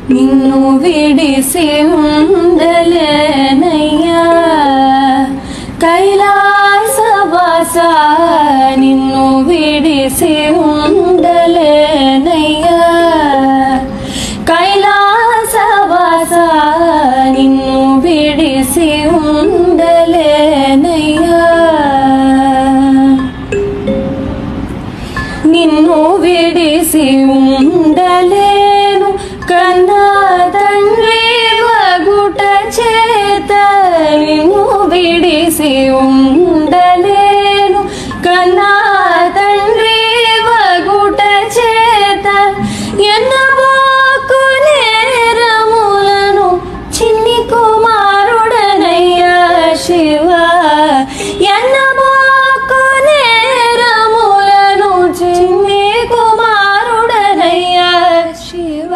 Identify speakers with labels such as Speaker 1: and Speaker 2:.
Speaker 1: నిన్ను విడిసి ఉండలేనయ్యా కైలాసవాస నిన్ను విడిసి ఉండలేనయ్యా కైలాసవాస నిన్ను విడిసి ఉండలేనయ్యా నిన్ను విడిసి ఉండలేను కన్నా తండ్రి వగుట చేత నిన్ను విడిసి ఉండలేను కన్నా తండ్రి వగుట చేత ఎన్నబోకు నేరములను చిన్ని కుమారుడనయ్యా శివ ఎన్నబోకు నేరములను చిన్ని కుమారుడనయ్యా శివ